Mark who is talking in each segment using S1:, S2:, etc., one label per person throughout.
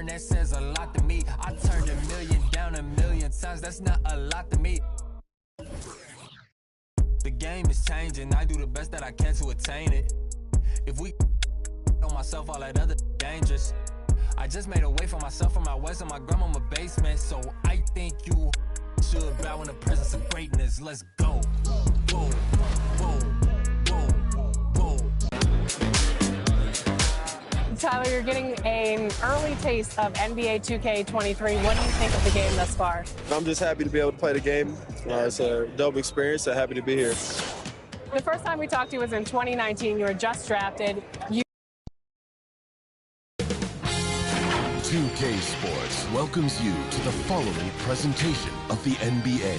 S1: earn, that says a lot to me. I turned a million down a million times, that's not a lot to me. The game is changing, I do the best that I can to attain it. If we on myself, all that other dangerous. I just made a way for myself from my west and my grandmama basement. So I think you should bow in the presence of greatness. Let's go. Whoa, whoa, whoa, whoa.
S2: Tyler, you're getting an early taste of NBA 2K23. What do you think of the game thus far?
S3: I'm just happy to be able to play the game. It's a dope experience. I'm happy to be here.
S2: The first time we talked to you was in 2019. You were just drafted.
S4: 2K Sports welcomes you to the following presentation of the NBA.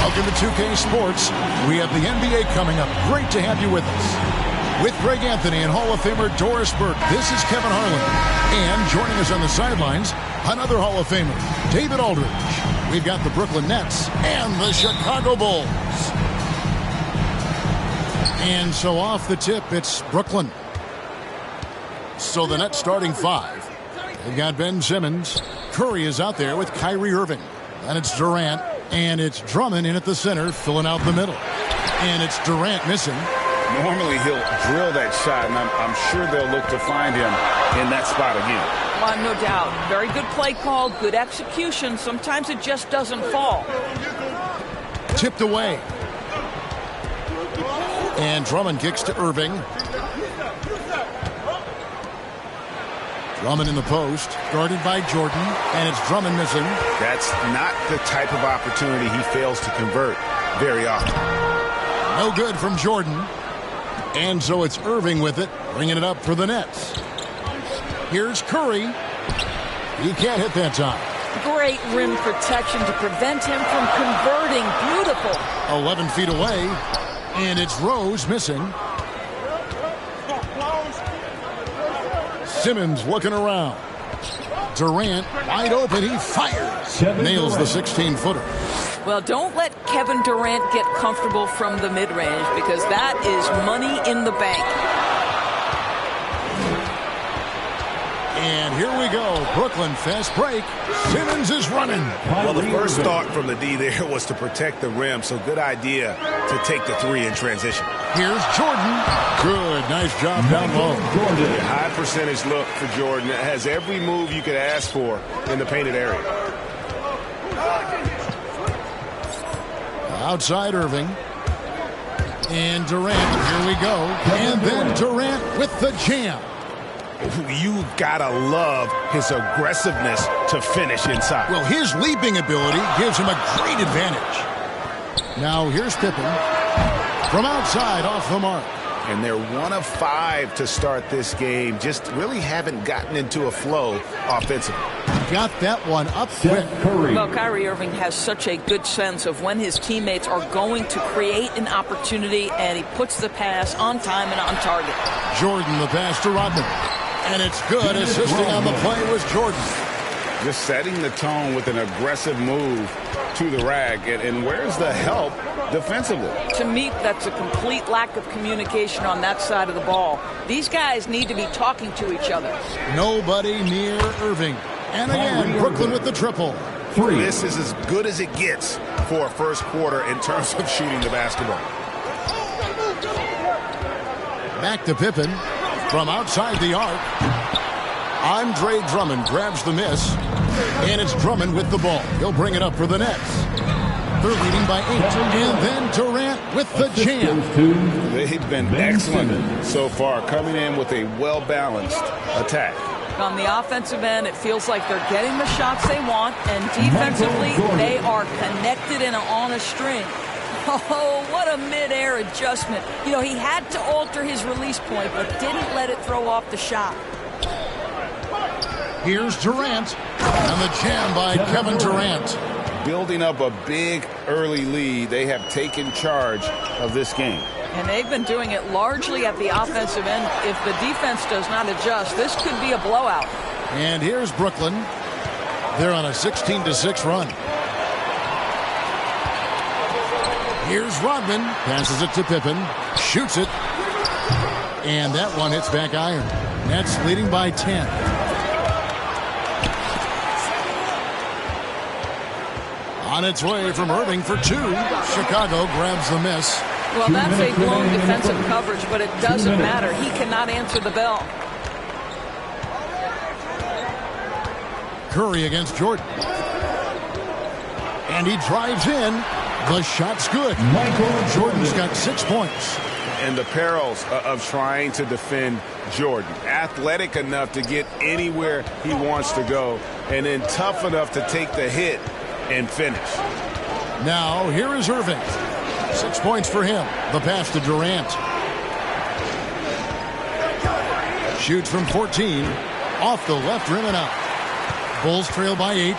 S5: Welcome to 2K Sports. We have the NBA coming up. Great to have you with us. With Greg Anthony and Hall of Famer Doris Burke, this is Kevin Harlan. And joining us on the sidelines, another Hall of Famer, David Aldridge. We've got the Brooklyn Nets and the Chicago Bulls. And so off the tip, it's Brooklyn. So the Nets starting five. They've got Ben Simmons. Curry is out there with Kyrie Irving. And it's Durant. And it's Drummond in at the center, filling out the middle. And it's Durant missing.
S6: Normally he'll drill that shot, and I'm sure they'll look to find him in that spot again.
S7: Well, no doubt. Very good play call, good execution. Sometimes it just doesn't fall.
S5: Tipped away. And Drummond kicks to Irving. Drummond in the post, guarded by Jordan, and it's Drummond missing.
S6: That's not the type of opportunity he fails to convert very often.
S5: No good from Jordan. And so it's Irving with it, bringing it up for the Nets. Here's Curry. He can't hit that time.
S7: Great rim protection to prevent him from converting. Beautiful.
S5: 11 feet away. And it's Rose missing. Simmons looking around. Durant wide open. He fires. Nails the 16-footer.
S7: Well, don't let Kevin Durant get comfortable from the mid-range because that is money in the bank.
S5: And here we go. Brooklyn fast break. Simmons is running.
S6: Well, the first thought from the D there was to protect the rim, so good idea to take the three in transition.
S5: Here's Jordan. Good. Nice job down low.
S6: A high percentage look for Jordan. It has every move you could ask for in the painted area.
S5: Outside Irving. And Durant. Here we go. And then Durant with the jam.
S6: You gotta love his aggressiveness to finish inside.
S5: Well, his leaping ability gives him a great advantage. Now here's Pippen from outside off the mark.
S6: And they're 1 of 5 to start this game. Just really haven't gotten into a flow offensively.
S5: Got that one up quick.
S7: Well, Kyrie Irving has such a good sense of when his teammates are going to create an opportunity, and he puts the pass on time and on target.
S5: Jordan the pass to Rodman. And it's good. Assisting on the play was Jordan.
S6: Just setting the tone with an aggressive move to the rag. And where's the help defensively?
S7: To me, that's a complete lack of communication on that side of the ball. These guys need to be talking to each other.
S5: Nobody near Irving. And again, Brooklyn with the triple.
S6: This is as good as it gets for a first quarter in terms of shooting the basketball.
S5: Back to Pippen. From outside the arc, Andre Drummond grabs the miss, and it's Drummond with the ball. He'll bring it up for the Nets. They're leading by 8, and then Durant with the jam.
S6: They've been excellent so far, coming in with a well-balanced attack.
S7: On the offensive end, it feels like they're getting the shots they want, and defensively, they are connected and on a string. Oh, what a mid-air adjustment. You know, he had to alter his release point, but didn't let it throw off the shot.
S5: Here's Durant, and the jam by Kevin Durant.
S6: Building up a big early lead, they have taken charge of this game.
S7: And they've been doing it largely at the offensive end. If the defense does not adjust, this could be a blowout.
S5: And here's Brooklyn. They're on a 16-6 run. Here's Rodman. Passes it to Pippen. Shoots it. And that one hits back iron. Nets leading by 10. On its way from Irving for 2. Chicago grabs the miss.
S7: Well, that's a blown defensive coverage, but it doesn't matter. He cannot answer the bell.
S5: Curry against Jordan. And he drives in. The shot's good. Jordan's got 6 points.
S6: And the perils of trying to defend Jordan. Athletic enough to get anywhere he wants to go, and then tough enough to take the hit and finish.
S5: Now, here is Irving. 6 points for him. The pass to Durant. Shoots from 14. Off the left rim and out. Bulls trail by 8.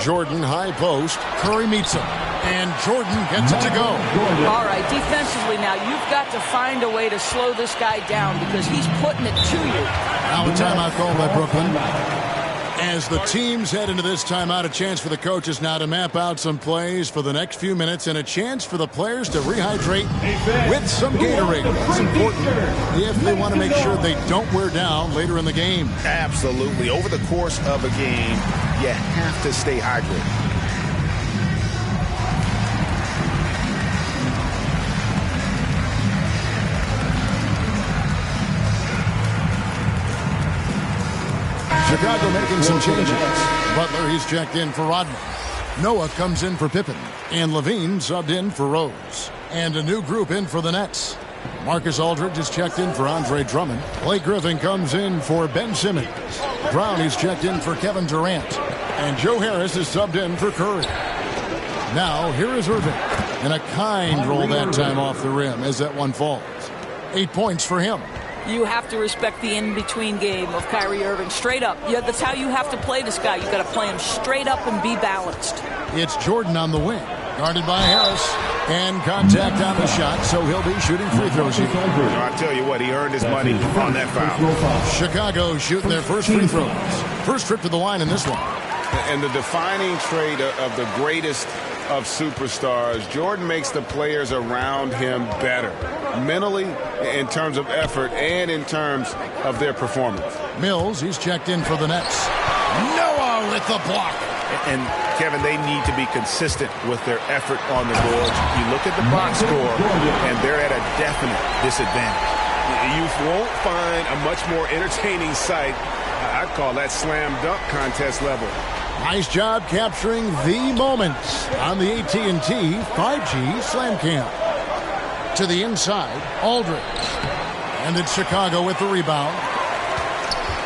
S5: Jordan high post. Curry meets him. And Jordan gets it to go.
S7: All right, defensively now, you've got to find a way to slow this guy down because he's putting it to you.
S5: Now a timeout called by Brooklyn. As the teams head into this timeout, a chance for the coaches now to map out some plays for the next few minutes and a chance for the players to rehydrate with some Gatorade. That's important if they want to make sure they don't wear down later in the game.
S6: Absolutely. Over the course of a game, you have to stay hydrated.
S5: Chicago making some changes. Butler, he's checked in for Rodman. Noah comes in for Pippen. And Levine subbed in for Rose. And a new group in for the Nets. Marcus Aldridge is checked in for Andre Drummond. Blake Griffin comes in for Ben Simmons. Brown, he's checked in for Kevin Durant. And Joe Harris is subbed in for Curry. Now, here is Irving. And a kind roll that time off the rim as that one falls. 8 points for him.
S7: You have to respect the in-between game of Kyrie Irving. Straight up. Yeah, that's how you have to play this guy. You've got to play him straight up and be balanced.
S5: It's Jordan on the wing. Guarded by Harris. And contact on the shot, so he'll be shooting free throws here.
S6: I tell you what, he earned his money on that foul.
S5: Chicago shooting their first free throws. First trip to the line in this one.
S6: And the defining trait of the greatest of superstars, Jordan makes the players around him better. Mentally, in terms of effort, and in terms of their performance.
S5: Mills, he's checked in for the Nets. Noah with the block.
S6: And, Kevin, they need to be consistent with their effort on the boards. You look at the box score, and they're at a definite disadvantage. You won't find a much more entertaining sight. I'd call that slam dunk contest level.
S5: Nice job capturing the moments on the AT&T 5G Slam Cam. To the inside, Aldridge. And it's Chicago with the rebound.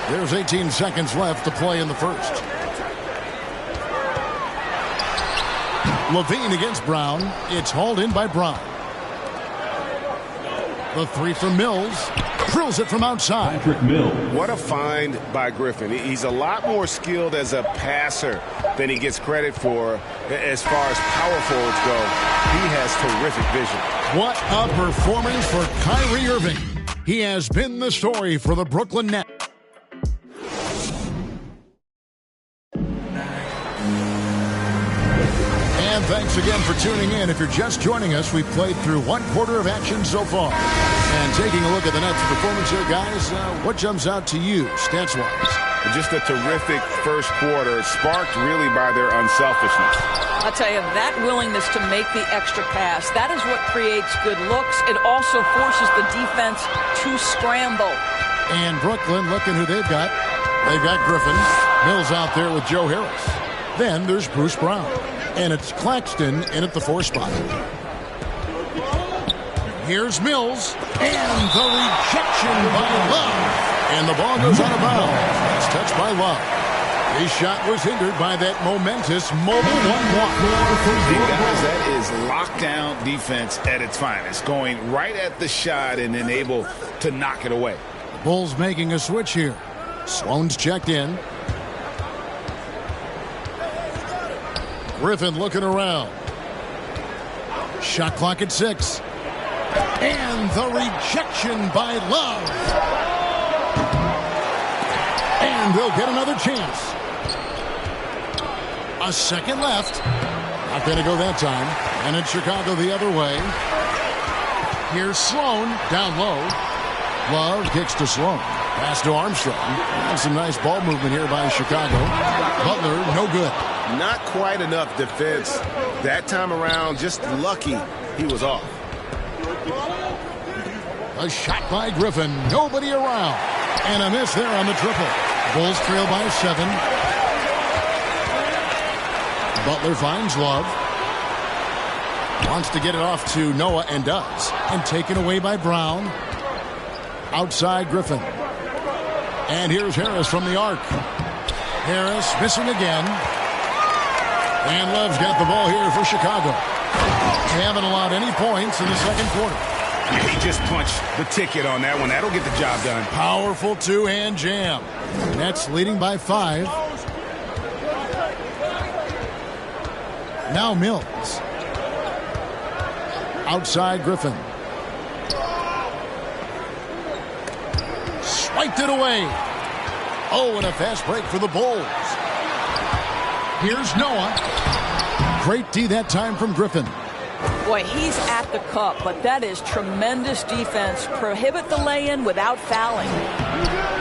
S5: There's 18 seconds left to play in the first. Levine against Brown. It's hauled in by Brown. The three from Mills. Drills it from outside.
S8: Patrick Mills.
S6: What a find by Griffin. He's a lot more skilled as a passer than he gets credit for as far as power forwards go. He has terrific vision.
S5: What a performance for Kyrie Irving. He has been the story for the Brooklyn Nets. And thanks again for tuning in. If you're just joining us, we've played through one quarter of action so far. And taking a look at the Nets' performance here, guys, what jumps out to you, stats-wise?
S6: Just a terrific first quarter, sparked really by their unselfishness.
S7: I'll tell you, that willingness to make the extra pass, that is what creates good looks. It also forces the defense to scramble.
S5: And Brooklyn, looking who they've got. They've got Griffin. Mills out there with Joe Harris. Then there's Bruce Brown. And it's Claxton in at the 4 spot. Here's Mills. And the rejection by Love. And the ball goes out of bounds. That's touched by Love. His shot was hindered by that momentous mobile one block.
S6: Guys, that is lockdown defense at its finest. Going right at the shot and then able to knock it away.
S5: The Bulls making a switch here. Sloan's checked in. Griffin looking around. Shot clock at 6. And the rejection by Love. And they'll get another chance. A second left. Not going to go that time. And it's Chicago the other way. Here's Sloan down low. Love kicks to Sloan. Pass to Armstrong. And some nice ball movement here by Chicago. Butler, no good.
S6: Not quite enough defense that time around. Just lucky he was off.
S5: A shot by Griffin. Nobody around. And a miss there on the triple. Bulls trail by 7. Butler finds Love. Wants to get it off to Noah and does. And taken away by Brown. Outside Griffin. And here's Harris from the arc. Harris missing again. And Love's got the ball here for Chicago. They haven't allowed any points in the second quarter.
S6: He just punched the ticket on that one. That'll get the job done.
S5: Powerful two-hand jam. Nets leading by 5. Now Mills. Outside Griffin. Swiped it away. Oh, and a fast break for the Bulls. Here's Noah. Great D that time from Griffin.
S7: Boy, he's at the cup, but that is tremendous defense. Prohibit the lay-in without fouling.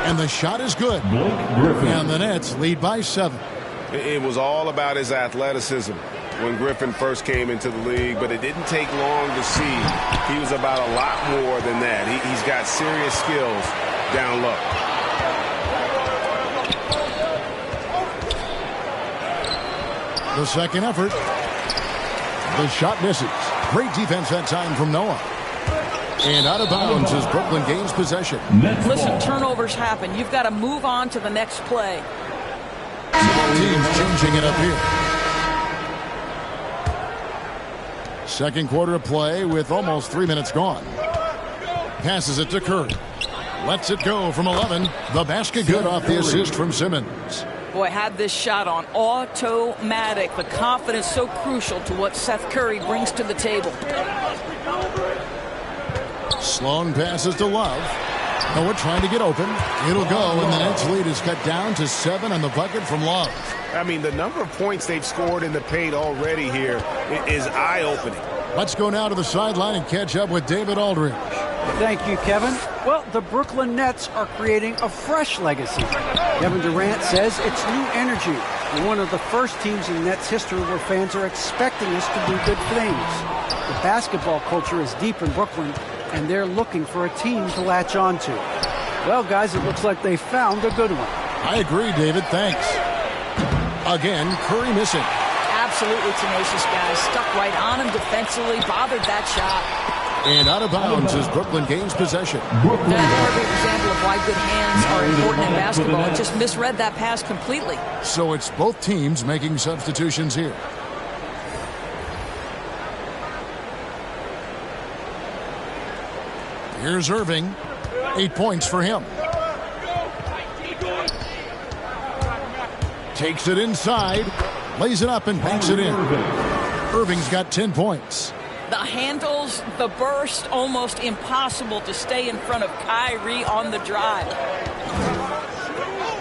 S5: And the shot is good. And the Nets lead by 7.
S6: It was all about his athleticism when Griffin first came into the league, but it didn't take long to see he was about a lot more than that. He's got serious skills down low.
S5: The second effort. The shot misses. Great defense that time from Noah. And out of bounds is Brooklyn gains possession.
S7: Listen, turnovers happen. You've got to move on to the next play.
S5: Teams changing it up here. Second quarter of play with almost 3 minutes gone. Passes it to Curry. Lets it go from 11. The basket good off the assist from Simmons.
S7: Boy, had this shot on automatic. The confidence so crucial to what Seth Curry brings to the table.
S5: Sloan passes to Love. Noah trying to get open. It'll go, and the Nets lead is cut down to 7 on the bucket from Love.
S6: I mean, the number of points they've scored in the paint already here is eye-opening.
S5: Let's go now to the sideline and catch up with David Aldridge.
S8: Thank you, Kevin. Well, the Brooklyn Nets are creating a fresh legacy. Kevin Durant says it's new energy. We're one of the first teams in Nets history where fans are expecting us to do good things. The basketball culture is deep in Brooklyn, and they're looking for a team to latch on to. Well, guys, it looks like they found a good one.
S5: I agree, David. Thanks. Again, Curry missing.
S7: Absolutely tenacious, guys. Stuck right on him defensively, bothered that shot.
S5: And out of bounds as Brooklyn gains possession.
S7: That's a perfect example of why good hands are important in basketball. It just misread that pass completely.
S5: So it's both teams making substitutions here. Here's Irving. 8 points for him. Takes it inside. Lays it up and banks it in. Irving's got 10 points.
S7: The handles, the burst, almost impossible to stay in front of Kyrie on the drive.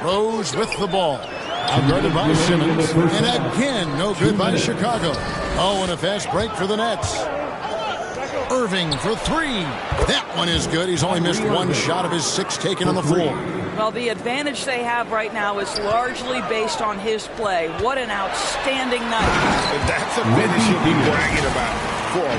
S5: Rose with the ball. Outguarded by Simmons. And again, no good by Chicago. Oh, and a fast break for the Nets. Irving for 3. That one is good. He's only missed one shot of his 6 taken on the floor.
S7: Well, the advantage they have right now is largely based on his play. What an outstanding night.
S6: That's a finish he'll be bragging about for a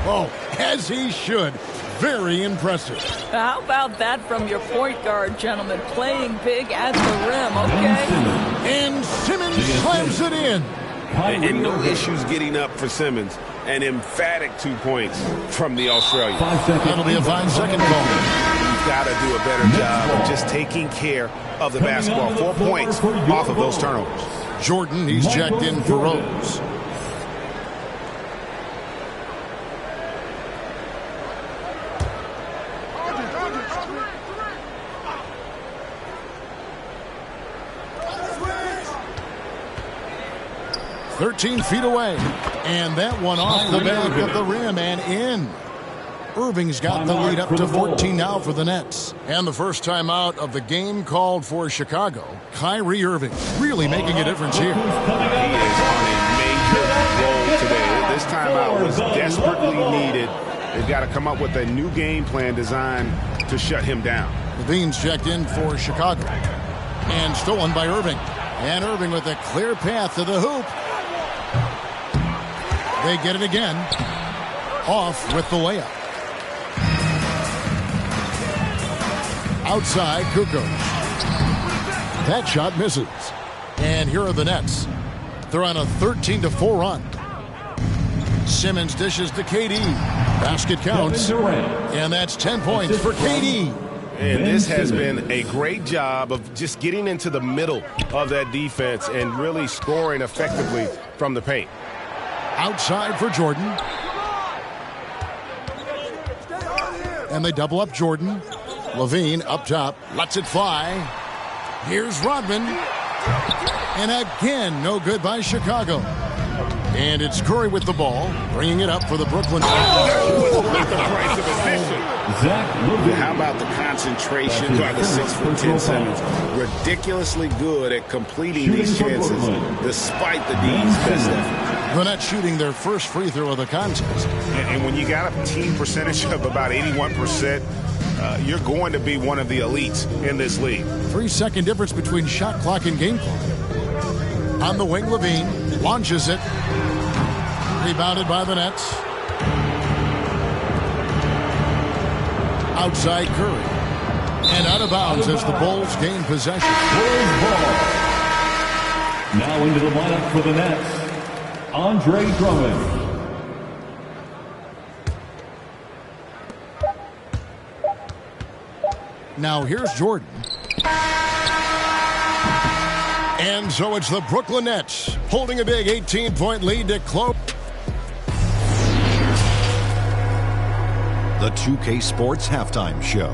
S6: while.
S5: As he should. Very impressive.
S7: How about that from your point guard, gentlemen? Playing big at the rim, okay?
S5: And Simmons slams it in.
S6: And no issues getting up for Simmons. An emphatic 2 points from the Australian.
S5: That'll be a 5-second call.
S6: You've got to do a better job of just taking care of the basketball. 4 points off of those turnovers.
S5: Jordan, he's checked in for Rose. "13 feet away, and that one off the back of the rim and in." Irving's got the lead up to 14 now for the Nets. And the first time out of the game called for Chicago. Kyrie Irving really making a difference here.
S6: He is on a major roll is desperately needed. They've got to come up with a new game plan designed to shut him down.
S5: Levine's checked in for Chicago. And stolen by Irving. And Irving with a clear path to the hoop. They get it again. Off with the layup. Outside, Kukoc. That shot misses. And here are the Nets. They're on a 13-4 run. Simmons dishes to KD. Basket counts. And that's 10 points for KD.
S6: And this has been a great job of just getting into the middle of that defense and really scoring effectively from the paint.
S5: Outside for Jordan. And they double up Jordan. Levine up top. Lets it fly. Here's Rodman. And again, no good by Chicago. And it's Curry with the ball, bringing it up for the Brooklyn.
S6: How about the concentration by the 6'10" Simmons? Ridiculously good at completing these chances, despite the D's best effort.
S5: The Nets shooting their first free throw of the contest.
S6: And when you got a team percentage of about 81%, you're going to be one of the elites in this league.
S5: 3-second difference between shot clock and game clock. On the wing, Levine launches it. Rebounded by the Nets. Outside Curry. And out of bounds as the Bulls gain possession.
S9: Now into the lineup for the Nets, Andre Drummond.
S5: Now here's Jordan. And so it's the Brooklyn Nets holding a big 18-point lead to close.
S10: The 2K Sports Halftime Show.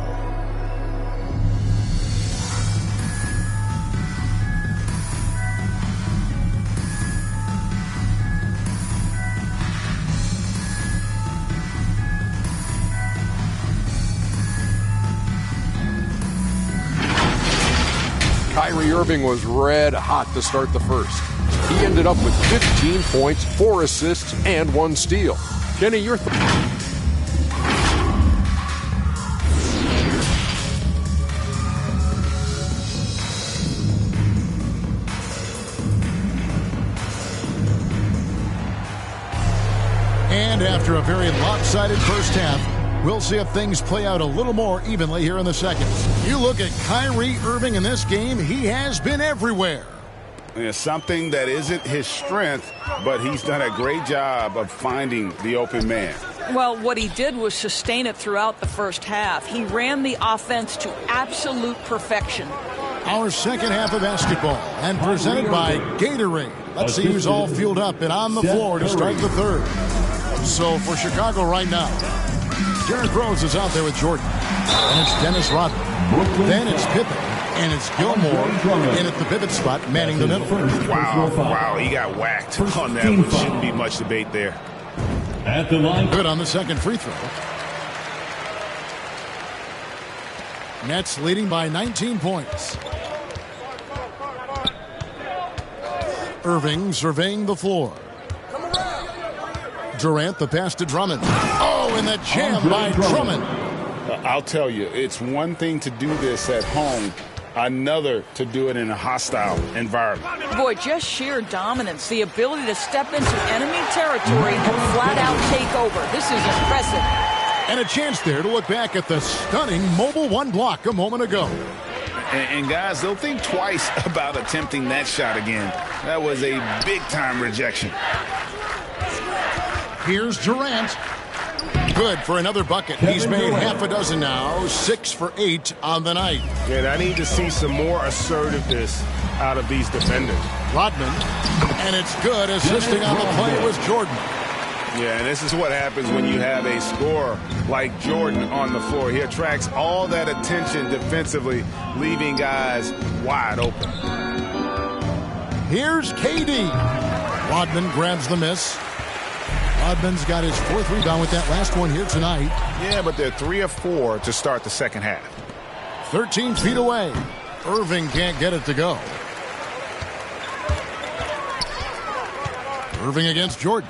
S11: Kyrie Irving was red hot to start the first. He ended up with 15 points, 4 assists, and 1 steal. Kenny, your
S5: And after a very lopsided first half, we'll see if things play out a little more evenly here in the second. You look at Kyrie Irving in this game, he has been everywhere.
S6: It's something that isn't his strength, but he's done a great job of finding the open man.
S7: Well, what he did was sustain it throughout the first half. He ran the offense to absolute perfection.
S5: Our second half of basketball, and presented by Gatorade. Let's see who's all fueled up and on the floor to start the third. So for Chicago right now, Derrick Rose is out there with Jordan. And it's Dennis Rodman. Then it's Pippen. And it's Gilmore in at the pivot spot, manning the middle.
S6: Wow, he got whacked on that, which shouldn't be much debate there.
S9: At the line.
S5: Good on the second free throw. Nets leading by 19 points. Irving surveying the floor. Durant, the pass to Drummond. Oh, and the jam by Drummond.
S6: I'll tell you, it's one thing to do this at home, another to do it in a hostile environment.
S7: Boy, just sheer dominance, the ability to step into enemy territory and flat out take over. This is impressive.
S5: And a chance there to look back at the stunning Mobile One block a moment ago.
S6: And guys, they'll think twice about attempting that shot again. That was a big-time rejection.
S5: Here's Durant. Good for another bucket. He's made half a dozen now, 6 for 8 on the night.
S6: And I need to see some more assertiveness out of these defenders.
S5: Rodman, and it's good. Assisting on the play was Jordan.
S6: Yeah, and this is what happens when you have a scorer like Jordan on the floor. He attracts all that attention defensively, leaving guys wide open.
S5: Here's KD. Rodman grabs the miss. Rodman's got his 4th rebound with that last one here tonight.
S6: Yeah, but they're 3 of 4 to start the second half.
S5: 13 feet away. Irving can't get it to go. Irving against Jordan.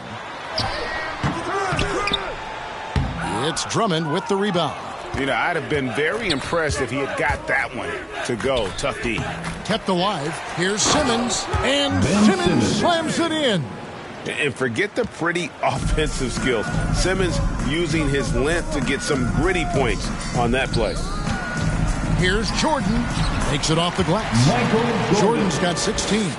S5: It's Drummond with the rebound.
S6: You know, I'd have been very impressed if he had got that one to go. Tough D.
S5: Kept alive. Here's Simmons. And Simmons slams it in.
S6: And forget the pretty offensive skills. Simmons using his length to get some gritty points on that play.
S5: Here's Jordan. Makes it off the glass. Jordan's got 16.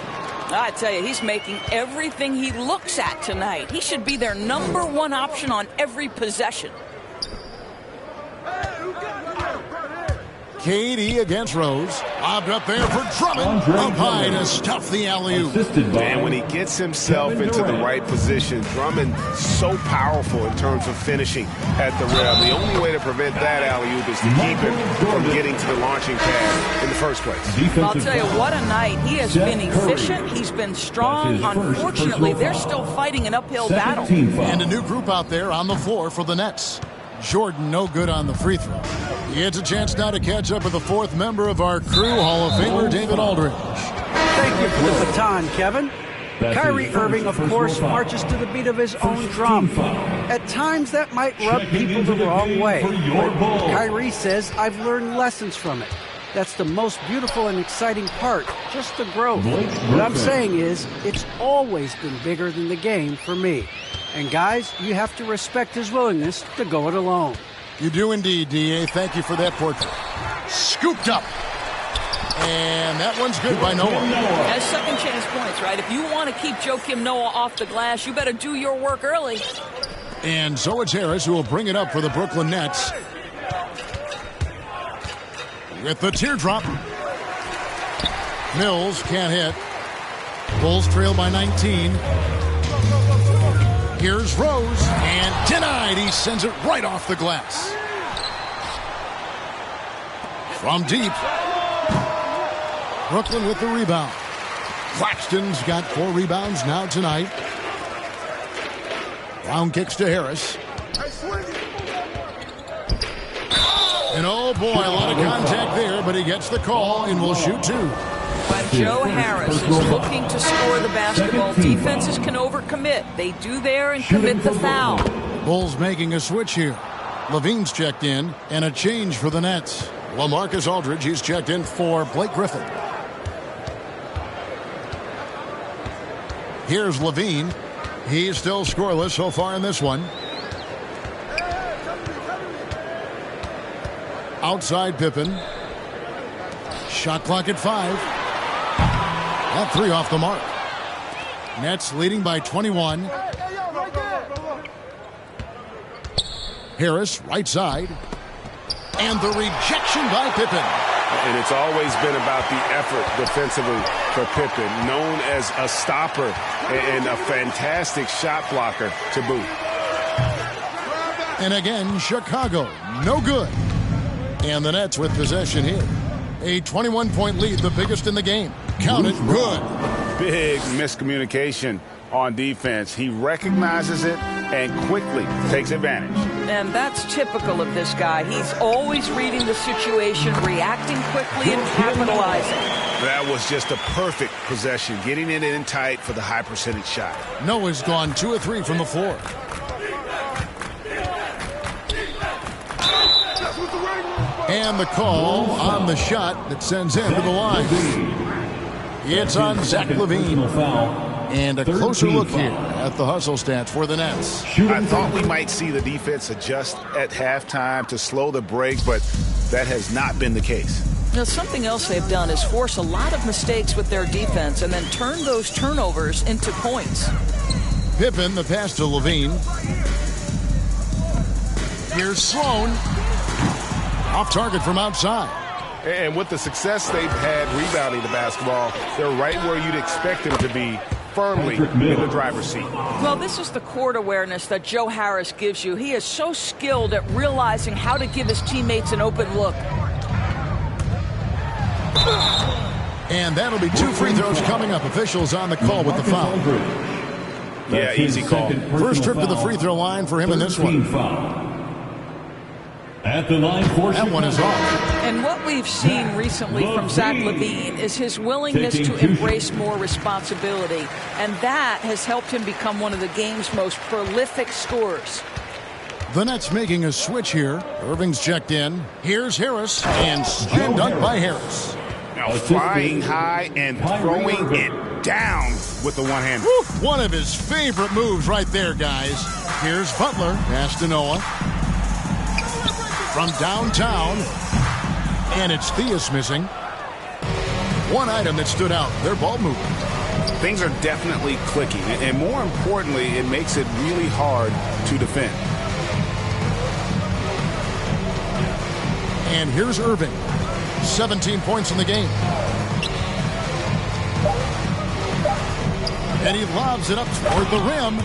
S7: I tell you, he's making everything he looks at tonight. He should be their #1 option on every possession.
S5: KD against Rose. Lobbed up there for Drummond. Up high to stuff the alley-oop.
S6: And when he gets himself into the right position, Drummond so powerful in terms of finishing at the rim. The only way to prevent that alley-oop is to keep him from getting to the launching pad in the first place.
S7: I'll tell you, what a night. He has been efficient. He's been strong. Unfortunately, they're still fighting an uphill battle.
S5: And a new group out there on the floor for the Nets. Jordan no good on the free throw. He gets a chance now to catch up with the fourth member of our crew, Hall of Famer David Aldridge.
S8: Thank you for the baton, Kevin. Kyrie Irving, of course, marches to the beat of his own drum. At times, that might rub people the wrong way. But Kyrie says, I've learned lessons from it. That's the most beautiful and exciting part, just the growth. What I'm saying is, it's always been bigger than the game for me. And guys, you have to respect his willingness to go it alone.
S5: You do indeed, D.A. Thank you for that portrait. Scooped up. And that one's good by Noah.
S7: As second chance points, right? If you want to keep Joakim Noah off the glass, you better do your work early.
S5: And so it's Harris who will bring it up for the Brooklyn Nets. With the teardrop. Mills can't hit. Bulls trail by 19. Here's Rose, and denied. He sends it right off the glass. From deep. Brooklyn with the rebound. Claxton's got 4 rebounds now tonight. Brown kicks to Harris. And oh boy, a lot of contact there, but he gets the call and will shoot 2.
S7: When Joe Harris is looking to score the basketball, defenses can overcommit. They do there and commit the foul.
S5: Bulls making a switch here. Levine's checked in, and a change for the Nets. LaMarcus Aldridge, he's checked in for Blake Griffin. Here's Levine. He's still scoreless so far in this one. Outside Pippen. Shot clock at 5. That 3 off the mark. Nets leading by 21. Harris, right side. And the rejection by Pippen.
S6: And it's always been about the effort defensively for Pippen, known as a stopper and a fantastic shot blocker to boot.
S5: And again, Chicago, no good. And the Nets with possession here. A 21-point lead, the biggest in the game. Count it, good.
S6: Big miscommunication on defense. He recognizes it and quickly takes advantage.
S7: And that's typical of this guy. He's always reading the situation, reacting quickly, and capitalizing.
S6: That was just a perfect possession, getting it in tight for the high percentage shot.
S5: Noah's gone 2 of 3 from the floor. And the call on the shot that sends him to the line. It's on Zach LaVine. And a closer look here at the hustle stats for the Nets.
S6: I thought we might see the defense adjust at halftime to slow the break, but that has not been the case.
S7: Now, something else they've done is force a lot of mistakes with their defense and then turn those turnovers into points.
S5: Pippen, the pass to LaVine. Here's Sloan. Off target from outside.
S6: And with the success they've had rebounding the basketball, they're right where you'd expect them to be, firmly in the driver's seat.
S7: Well, this is the court awareness that Joe Harris gives you. He is so skilled at realizing how to give his teammates an open look.
S5: And that'll be 2 free throws coming up. Officials on the call with the foul.
S6: Yeah, easy call.
S5: First trip to the free throw line for him in this one.
S9: At the line for
S5: that one is off.
S7: And what we've seen recently from Zach LaVine is his willingness to embrace more responsibility. And that has helped him become one of the game's most prolific scorers.
S5: The Nets making a switch here. Irving's checked in. Here's Harris, and slam dunk by Harris.
S6: Now flying high and throwing it down with the one-hand.
S5: One of his favorite moves right there, guys. Here's Butler. Pass to Noah. From downtown. And it's Theus missing. One item that stood out, their ball movement.
S6: Things are definitely clicking. And more importantly, it makes it really hard to defend.
S5: And here's Irving. 17 points in the game. And he lobs it up toward the rim.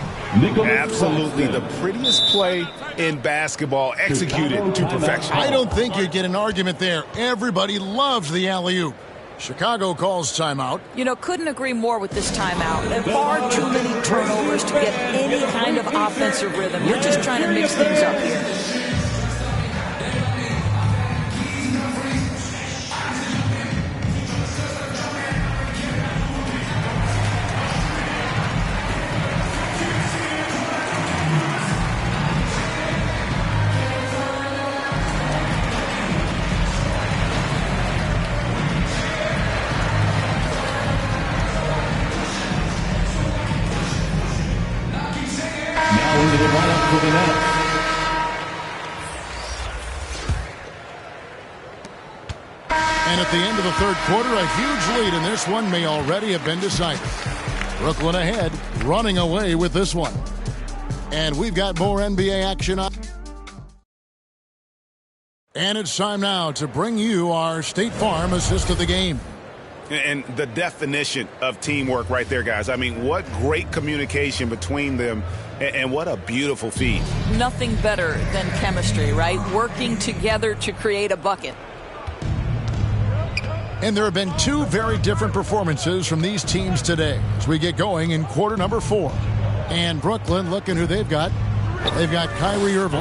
S6: Absolutely the prettiest play in basketball, executed to perfection.
S5: I don't think you'd get an argument there. Everybody loves the alley-oop. Chicago calls timeout.
S7: You know, couldn't agree more with this timeout. Far too many turnovers to get any kind of offensive rhythm. You're just trying to mix things up here.
S9: Into the lineup for the Nets.
S5: And at the end of the third quarter, a huge lead, and this one may already have been decided. Brooklyn ahead, running away with this one. And we've got more NBA action on. And it's time now to bring you our State Farm assist of the game.
S6: And the definition of teamwork right there, guys. I mean, what great communication between them, and what a beautiful feed.
S7: Nothing better than chemistry, right? Working together to create a bucket.
S5: And there have been two very different performances from these teams today as we get going in quarter number 4. And Brooklyn, looking who they've got. They've got Kyrie Irving.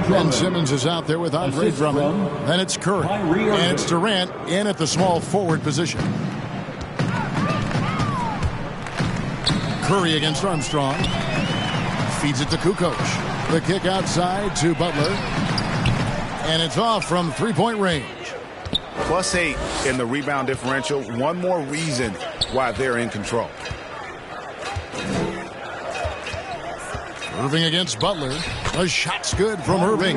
S5: Ben Simmons is out there with Andre Drummond. Then it's Curry. And it's Durant in at the small forward position. Curry against Armstrong. Feeds it to Kukoc. The kick outside to Butler. And it's off from three-point range.
S6: +8 in the rebound differential. One more reason why they're in control.
S5: Irving against Butler. A shot's good from Irving.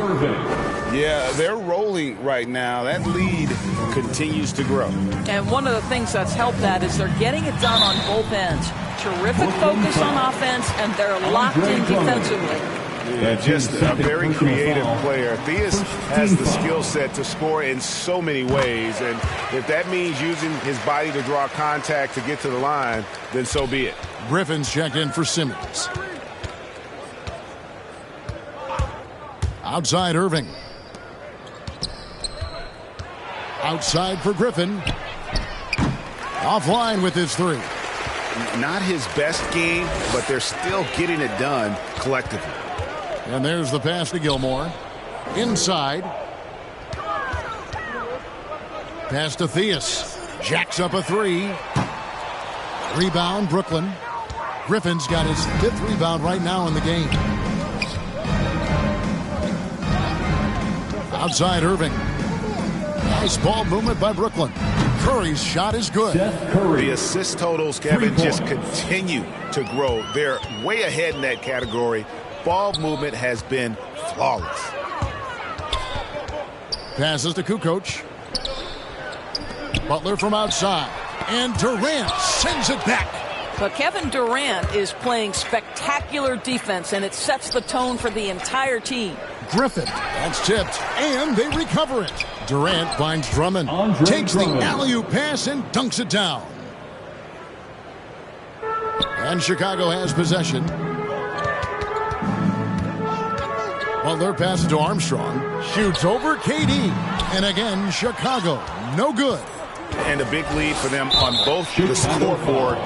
S6: Yeah, they're rolling right now. That lead continues to grow.
S7: And one of the things that's helped that is they're getting it done on both ends. Terrific focus on offense, and they're locked in defensively.
S6: Yeah, just a very creative player. Theus has the skill set to score in so many ways, and if that means using his body to draw contact to get to the line, then so be it.
S5: Griffin's checked in for Simmons. Outside Irving. Outside for Griffin. Offline with his three.
S6: Not his best game, but they're still getting it done collectively.
S5: And there's the pass to Gilmore. Inside. Pass to Theus. Jacks up a three. Rebound, Brooklyn. Griffin's got his 5th rebound right now in the game. Outside Irving. Nice ball movement by Brooklyn. Curry's shot is good.
S6: The assist totals, Kevin, just continue to grow. They're way ahead in that category. Ball movement has been flawless.
S5: Passes to Kukoc. Butler from outside. And Durant sends it back.
S7: But Kevin Durant is playing spectacular defense, and it sets the tone for the entire team.
S5: Griffin, that's tipped, and they recover it. Durant finds Drummond, takes the alley-oop pass and dunks it down. And Chicago has possession. Butler passes to Armstrong, shoots over KD, and again Chicago, no good.
S6: And a big lead for them on both the scoreboard